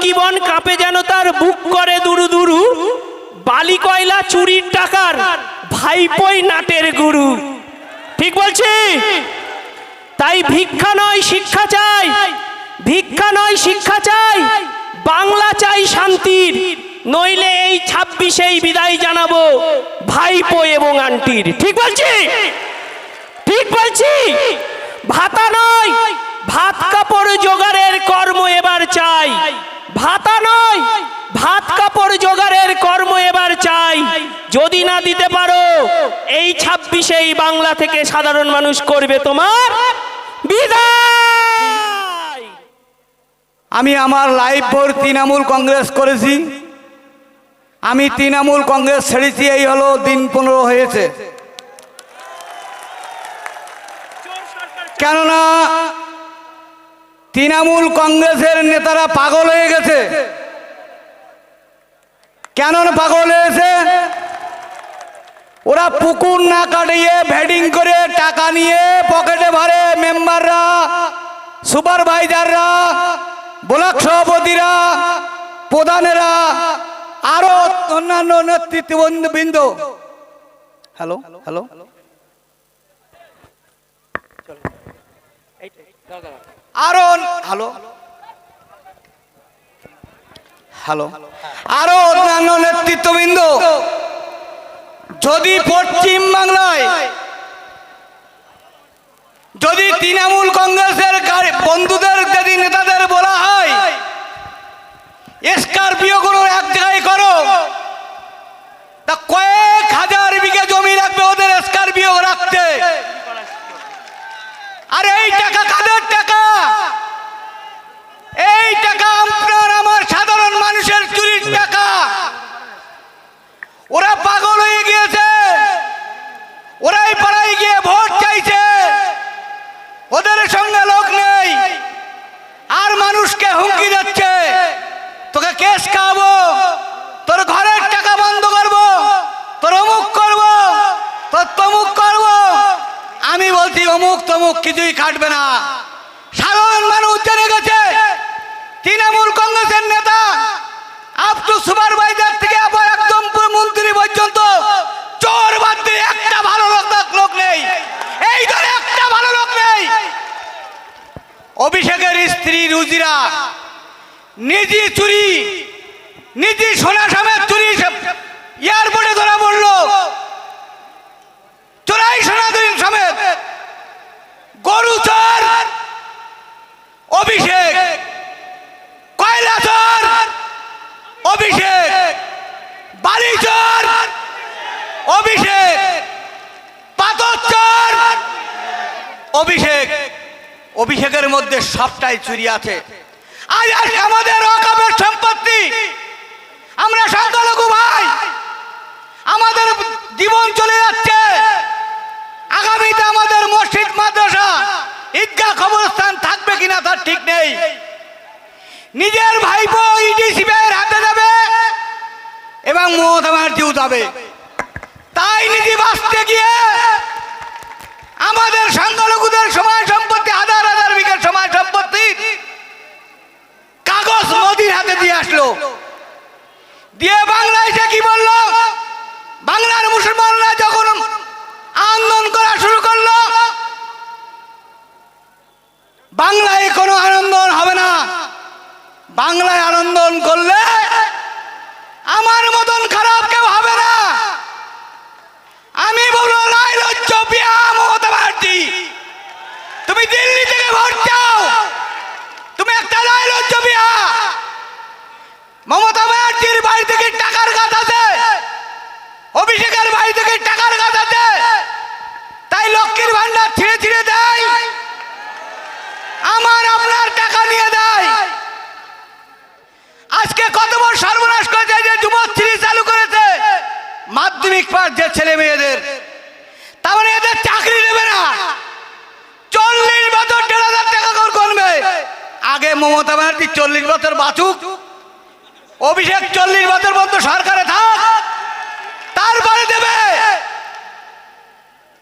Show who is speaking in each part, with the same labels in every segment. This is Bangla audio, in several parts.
Speaker 1: জীবন কাঁপে যেন তার বুক করে দুরু দুরু, বালি কয়লা চুরির টাকার ভাইপোই নাটের গুরু। ঠিক বলছি? তাই ভিক্ষা নয় শিক্ষা চাই, ভিক্ষা নয় শিক্ষা চাই, বাংলা চাই শান্তির, নইলে এই 26-এই বিদায় জানাবো ভাইপো এবং আন্টির। ঠিক বলছি? ঠিক বলছি? ভাতা নয় ভাত কাপড় জোগাড়ের কর্ম এবার চাই, ভাতা নয় ভাত কাপড় জোগাড়ের কর্ম এবার চাই। যদি না দিতে পারো এই 26-এই বাংলা থেকে সাধারণ মানুষ করবে তোমার বিদায়।
Speaker 2: আমি আমার লাইফ ভোর তৃণমূল কংগ্রেস করেছি, আমি তৃণমূল কংগ্রেস ছেড়েছি এই হলো দিন 15 হয়েছে। কেননা তৃণমূল কংগ্রেসের নেতারা পাগল হয়ে গেছে। কেন পাগল হয়েছে? ওরা পুকুর না কাটিয়ে ভেডিং করে টাকা নিয়ে পকেটে ভরে মেম্বাররা, সুপারভাইজাররা, ব্লক সভাপতিরা, প্রধানেরা, আরো অন্যান্য নেতৃত্ববৃন্দ, হ্যালো হ্যালো আরো হ্যালো হ্যালো আরো অন্যান্য নেতৃত্ববৃন্দ যদি পশ্চিম বাংলায় যদি তৃণমূল কংগ্রেসের বন্ধুদের যদি নেতাদের বলা হয় স্করপিও গুলো এক জায়গায় করো, তা কয়েক হাজার বিঘে জমি রাখবে ওদের স্করপিও রাখতে। আর এই টাকা কাদের টাকা? এই টাকা আপনার আমার সাধারণ মানুষের চুরির টাকা। ওরা পাগল হয়ে গিয়েছে, ওরাই পাড়ায় গিয়ে ভোট চাইছে, ওদের সঙ্গে লোক নেই, আর মানুষকে হুমকি দিচ্ছে তোকে কেস খাওয়াবো, তোর ঘরের টাকা বন্ধ করবো, তোর অমুক করবো, তোর তমুক করবো। আমি বলছি অমুক তমুক কিছুই খাটবে না। সাধারণ মানুষ জেনে গেছে তৃণমূল কংগ্রেসের নেতা আপ টু সুপারভাইজার থেকে আবার একদম মন্ত্রী পর্যন্ত চোর বাদ দিয়ে একটা ভালো লোক নেই, এই দলে একটা ভালো লোক নেই। অভিষেকের স্ত্রী রুজিরা নিজে চুরি, নিজে সোনা সমেত চুরি এয়ারপোর্টে ধরা পড়লো, চোরাই সোনা সমেত। গরু চোর অভিষেক, কয়লা চোর অভিষেক, বালি চোর অভিষেক, পাথর চোর অভিষেক। অভিষেকের মধ্যে সবটাই চুরি আছে। আজ আমাদের ওয়াকফের সম্পত্তি, আমরা সংখ্যালঘু ভাই, আমাদের জীবন চলে যাচ্ছে। আগামীতে আমাদের মসজিদ, মাদ্রাসা, ঈদগাহ, কবরস্থান থাকবে কিনা তার ঠিক নেই। নিজের ভাইপো ইডিসি ভাইয়ের হাতে যাবে এবং মমতা ব্যানার্জিও যাবে। তাই নিজে বাঁচতে গিয়ে আমাদের সংখ্যালঘুদের সময় সম্পত্তি, হাজার হাজার বিঘা সময় সম্পত্তি কাগজ মোদির হাতে দিয়ে আসলো, দিয়ে বাংলায় সে কি বললো? বাংলার মুসলমানরা যখন আন্দোলন করা শুরু করলো, বাংলায় কোনো আন্দোলন হবে না, বাংলায় আন্দোলন করলে আমার মতন খারাপ কেউ হবে না। আমি বলবো লাইলজ্জ বিয়া মমতা ব্যানার্জি, তুমি দিল্লি থেকে ভোট চাও, তুমি একটা লাইলজ্জ বিয়া। মমতা ব্যানার্জির বাড়ি থেকে টাকার গাছ আছে, অভিষেকের বাড়ি থেকে টাকার গাছ আছে, তাই লক্ষ্মীর ভান্ডার ছিঁড়ে ছিঁড়ে দেয়, আমার আপনার টাকা নিয়ে দেয়। আজকে কত বড় সর্বনাশ করেছে যে যুবশ্রী চালু করেছে মাধ্যমিক পাস যে ছেলে মেয়েদের, তাহলে এদের চাকরি দেবে না। 40 বছর 1,500 টাকা করে করবে। আগে মমতা ব্যানার্জি 40 বছর বাঁচুক, অভিষেক 40 বছর পর্যন্ত সরকারে থাক, তারপরে দেবে।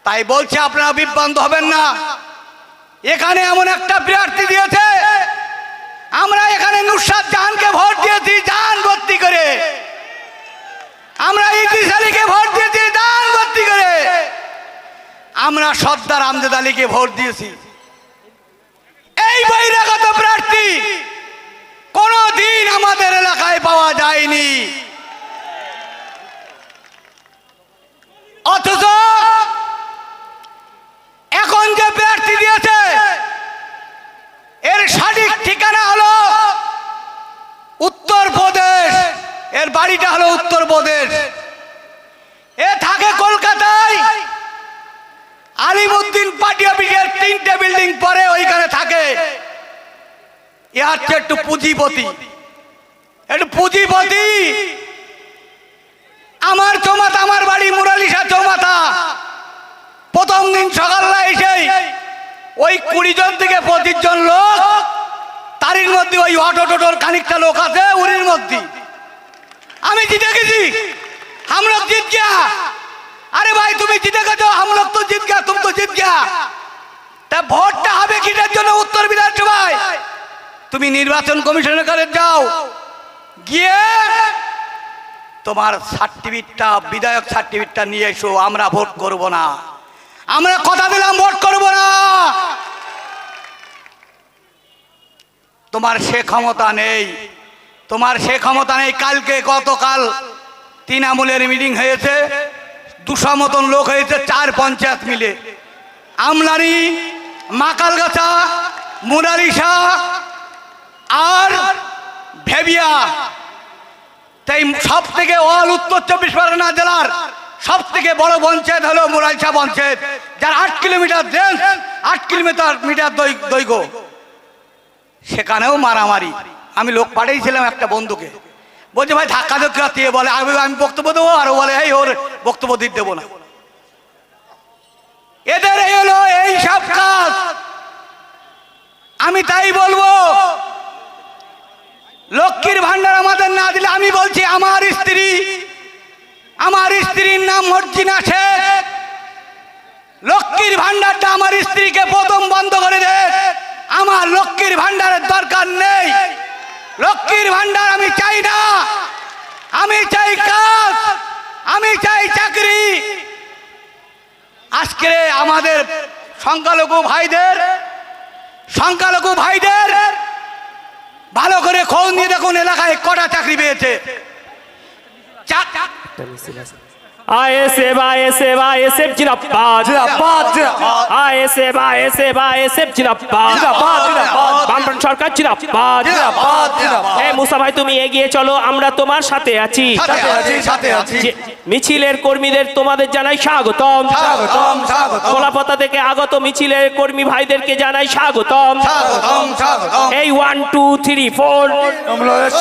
Speaker 2: তাই বলছে আপনারা বিভ্রান্ত হবেন না। এখানে এমন একটা প্রার্থী দিয়েছে, আমরা এখানে নুসরাত জাহানকে ভোট সর্দার আমজাদ আলীকে ভোট দিয়েছি। এই বহিরাগত প্রার্থী কোনদিন আমাদের এলাকায় পাওয়া যায়নি। অথচ এখন যে প্রার্থী দিয়েছে এর সঠিক ঠিকানা হলো উত্তরপ্রদেশ, এর বাড়িটা হলো উত্তরপ্রদেশ, এ থাকে কলকাতায় আলিমউদ্দিন পার্টি অফিসের 3টে বিল্ডিং পরে ওইখানে থাকে। এ হচ্ছে একটু পুঁজিপতি। আমার চৌমাথা, আমার বাড়ি মুরালিশা চৌমাথা। প্রথম দিন সকালবেলা এসে ওই 20 জন থেকে 25 জন লোক, তারির মধ্যে ওই অটো টোটোর খানিকটা লোক আছে, উরির মধ্যে আমি জিতে গেছি। हम लोग जीत गया। अरे भाई তুমি জিতে গেছো, हम लोग तो जीत गया, तुम तो जीत गया। তা ভোটটা হবে কিসের জন্য? উত্তর বিধানসভায়। তুমি নির্বাচন কমিশনের কাছে যাও, গিয়ে তোমার সার্টিফিকেটটা, বিধায়ক সার্টিফিকেটটা নিয়ে এসো। আমরা ভোট করব না, আমরা কথা দিলাম ভোট করব না। তোমার সে ক্ষমতা নেই, তোমার সে ক্ষমতা নেই। কালকে গতকাল তৃণমূলের মিটিং হয়েছে, 200 মতন লোক হয়েছে, 4 পঞ্চায়েত মিলে, আমলারি, মাকালগাছা, মুরারিশা আর ভেবিয়া। তাই সব থেকে অল উত্তর 24 পরগনা জেলার সব থেকে বড় পঞ্চায়েত হলো মুরারিশা পঞ্চায়েত, যার 8 কিলোমিটার রেঞ্জ, 8 কিলোমিটার দৈর্ঘ্য। সেখানেও মারামারি। আমি লোক পাঠিয়েছিলাম একটা বন্ধুকে, বলছে ভাই ধাক্কা ধাক্কা দিয়ে বলে আমি বক্তব্য দেবো, আর বলে এই ওর বক্তব্য দিতে দেবো না। এদের এই হলো এই সব কাজ। আমি তাই বলবো, লক্ষ্মীর ভান্ডার আমাদের না দিলে, আমি বলছি আমার স্ত্রীর নাম মর্জিনা শেখ, লক্ষ্মীর ভান্ডারটা আমার স্ত্রীকে প্রথম বন্ধ করে দে। আমার লক্ষ্মীর ভান্ডারের দরকার নেই, লক্ষ্মীর ভান্ডার আমি চাই না। আমি চাই কাজ, আমি চাই চাকরি। আজকে আমাদের সংখ্যালঘু ভাইদের ভালো করে খোঁজ নিয়ে দেখুন এলাকায় কটা চাকরি পেয়েছে।
Speaker 1: আইএসএফ জিন্দাবাদ, আইএসএফ জিন্দাবাদ, বামফ্রন্ট সরকার জিন্দাবাদ। এই মুসা ভাই তুমি এগিয়ে চলো, আমরা তোমার সাথে আছি। মিছিলের কর্মীদের তোমাদের জানাই স্বাগতম। কোলাপতা থেকে আগত মিছিলের কর্মী ভাইদেরকে জানাই স্বাগতম। এই 1 2 3 4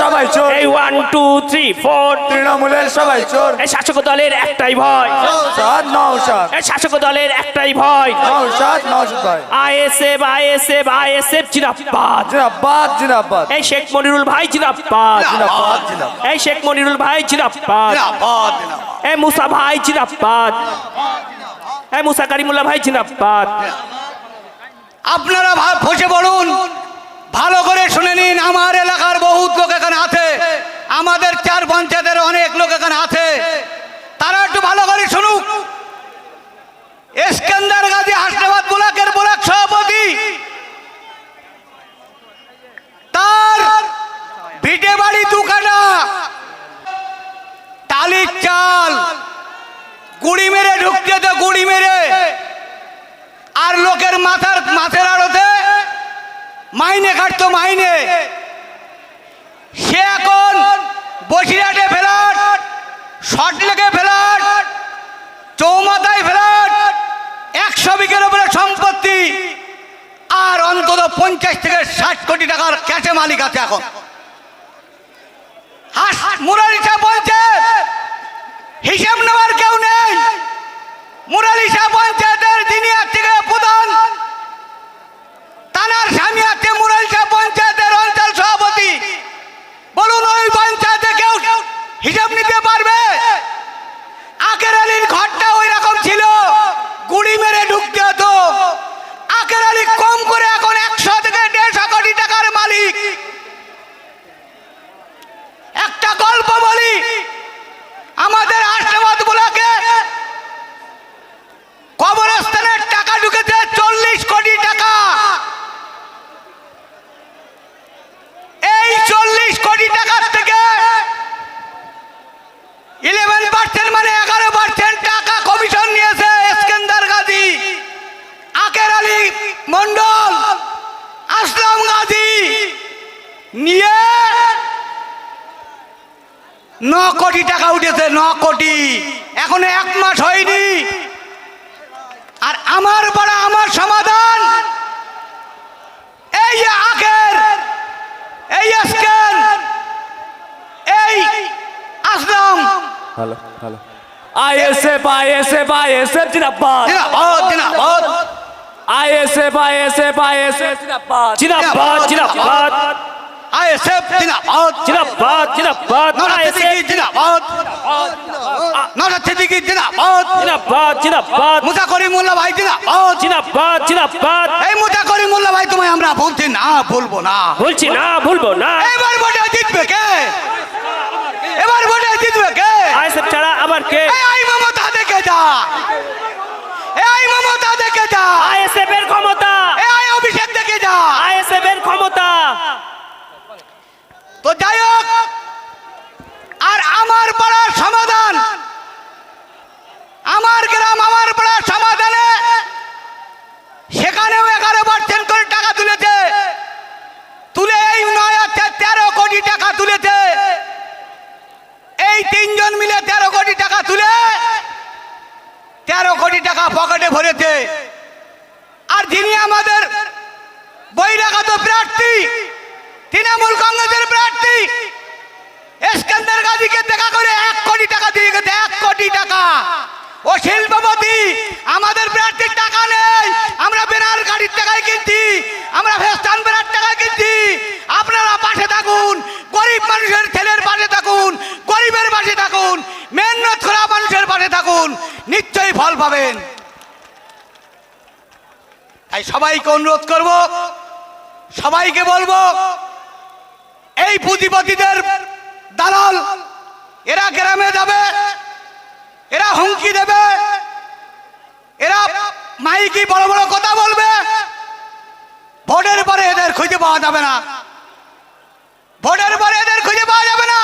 Speaker 3: সবাই চোর,
Speaker 1: এই 1 2 3 4
Speaker 3: তৃণমূলের সবাই চোর।
Speaker 1: এই শাসক দলের একটাই ভয়,
Speaker 3: নওশাদ,
Speaker 1: এই শাসক দলের একটাই ভয়।
Speaker 3: নওশাদ ভাই।
Speaker 1: আইএসএফ জিন্দাবাদ,
Speaker 3: জিন্দাবাদ।
Speaker 1: এই শেখ মনিরুল ভাই জিন্দাবাদ, এই শেখ মনিরুল ভাই জিন্দাবাদ, এই মুসা ভাই জিন্দাবাদ, এই মুসা কারিমুল্লাহ ভাই জিন্দাবাদ।
Speaker 2: আপনারা বসে পড়ুন, ভালো করে শুনে নিন। আমার এলাকার বহুত লোক এখানে আছে, আমাদের 4 পঞ্চায়েতের অনেক লোক এখানে আছে, তারা একটু ভালো করে শুনুক। ইস্কান্দার গাজী হাসনাবাদ ব্লকের ব্লক সভাপতি, তার ভিটে বাড়ি 2 কাঠা, টালির চাল গুড়ি মেরে ঢুকতে, তো গুড়ি মেরে, আর লোকের মাথার আড়তে মাইনে কাটতো, মাইনে। সে এখন বসিরহাটে ফ্ল্যাট, শর্টলেকে ফ্ল্যাট, চৌমাথায় ফ্ল্যাট, 100 বিঘের উপরে সম্পত্তি, আর অন্তত 50 থেকে 60 কোটি টাকার ক্যাশে মালিক আছে। এখন মুরালিশা পঞ্চায়েত হিসেব নেওয়ার কেউ নেই। মুরালিশা পঞ্চায়েতের যিনি থেকে প্রধান, তানার স্বামী আছে মুরালিশা পঞ্চায়েতের অঞ্চল সভাপতি। বলুন ওই পঞ্চায়েতে কেউ হিসাব নিতে পারবে? আকের আলীর ঘরটা ওই রকম ছিল, গুড়ি মেরে ঢুকতে হতো। আকের আলী কম করে এখন 100 থেকে 150 কোটি টাকার মালিক। একটা গল্প বলি, আমাদের হাসনাবাদ ব্লকে কবরস্থানের টাকা কোটি টাকা উঠেছে, 9 কোটি, এখনো 1 মাস হয়নি। আর আমার পাড়া আমার সমাধান, এই আখের, এই স্ক্যান, এই আসলাম
Speaker 3: hello hello ISF ISF ISF জিন্দাবাদ
Speaker 2: জিন্দাবাদ জিন্দাবাদ
Speaker 3: আইএসএফ আইএসএফ আইএসএফ জিন্দাবাদ
Speaker 1: জিন্দাবাদ জিন্দাবাদ
Speaker 2: আইএসএফ জিন্দাবাদ
Speaker 1: জিন্দাবাদ জিন্দাবাদ
Speaker 2: নওশাদ সিদ্দিকী জিন্দাবাদ নওশাদ সিদ্দিকী জিন্দাবাদ
Speaker 1: জিন্দাবাদ জিন্দাবাদ
Speaker 2: মুসা করিমুল্লাহ ভাই জিন্দাবাদ
Speaker 1: জিন্দাবাদ জিন্দাবাদ
Speaker 2: এই মুসা করিমুল্লাহ ভাই তোমায় আমরা বলছি না, বলবো না।
Speaker 1: বলছি না, ভুলবো না।
Speaker 2: এবার ভোটে জিতবে কে? এবার ভোটে জিতবে কে?
Speaker 1: আইএসএফ ছাড়া আবার কে?
Speaker 2: এই মমতা দেখে যা, এই মমতা দেখে যা,
Speaker 1: আইএসএফ এর ক্ষমতা,
Speaker 2: এই অভিষেক দেখে যা।
Speaker 1: আইএসএফ এর ক্ষমতা।
Speaker 2: তো যাই হোক, আর আমার পাড়ার সমাধান, আমার গ্রাম আমার পাড়ার সমাধানে সেখানেও 11% করে টাকা তুলেছে, তুলে এই 13 কোটি টাকা তুলেছে। এই 3 জন মিলে 13 কোটি টাকা তুলে 13 কোটি টাকা পকেটে ভরেছে। আর যিনি আমাদের বহিরাগত প্রার্থী, তৃণমূল কংগ্রেসের প্রার্থী ইস্কান্দার গাজীকে দেখা করে 1 কোটি টাকা দিয়ে গেছে, 1 কোটি টাকা। ও শিল্পপতি, আমাদের প্রার্থীর টাকা নেই, আমরা বেনার গাড়ির টাকায় কিনছি, আমরা ফেস্টান বেনার টাকায় কিনছি। আপনারা পাশে থাকুন, গরিব মানুষের ছেলের পাশে থাকুন, গরিবের পাশে থাকুন, মেহনত করা মানুষের পাশে থাকুন, নিশ্চয়ই ফল পাবেন। তাই সবাইকে অনুরোধ করব, সবাইকে বলবো, এই পুঁজিপতিদের দালাল এরা গ্রামে যাবে, এরা হুমকি দেবে, এরা মাইকি বড় বড় কথা বলবে। ভোটের পরে এদের খুঁজে পাওয়া যাবে না, ভোটের পরে এদের খুঁজে পাওয়া যাবে না,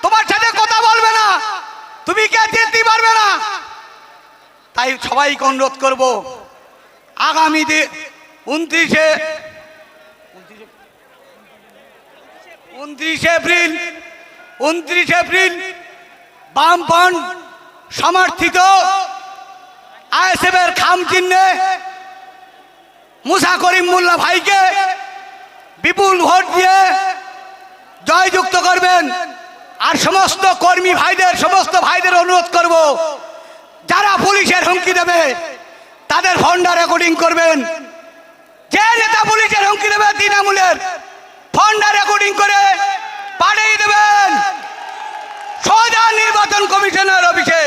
Speaker 2: তোমার সাথে কথা বলবে না, তুমি কে জিততে পারবে না। তাই সবাইকে অনুরোধ করব, আগামী 29 এপ্রিল বামপন্থ সমর্থিত আইএসএফের খাম চিহ্নে মুসা করিমুল্লাহ ভাইকে বিপুল ভোট দিয়ে জয়যুক্ত করবেন। আর সমস্ত কর্মী ভাইদের, সমস্ত ভাইদের অনুরোধ করব, যারা পুলিশের হুমকি দেবে তাদের ফোনটা রেকর্ডিং করবেন। যে নেতা পুলিশের হুমকি দেবে তৃণমূলের, ফোনটা রেকর্ডিং করে পাঠিয়ে দেবেন সোজা নির্বাচন কমিশনের অফিসে।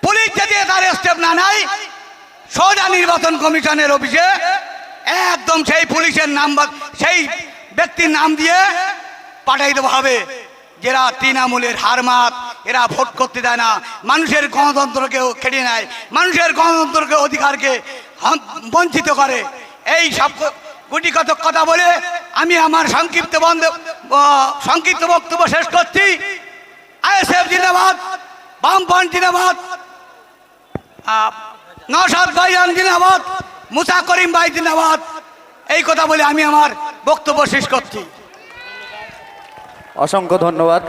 Speaker 2: পুলিশ যদি তার স্টেপ না নেয়, সোজা নির্বাচন কমিশনের অফিসে একদম সেই পুলিশের নাম, সেই ব্যক্তির নাম দিয়ে পাঠিয়ে দেওয়া হবে, যারা তৃণমূলের হারমাত, এরা ভোট করতে দেয় না, মানুষের গণতন্ত্রকেও কেড়ে নেয়, মানুষের গণতন্ত্রকে অধিকারকে বঞ্চিত করে। এই সব গুটি কতক কথা বলে আমি আমার সংক্ষিপ্ত বক্তব্য শেষ করছি। আইএসএফ জিন্দাবাদ, বামপন্থ জিন্দাবাদ, নওশাদ ভাইজান জিন্দাবাদ, মুসা করিম ভাই জিন্দাবাদ। এই কথা বলে আমি আমার বক্তব্য শেষ করছি।
Speaker 3: অসংখ্য ধন্যবাদ।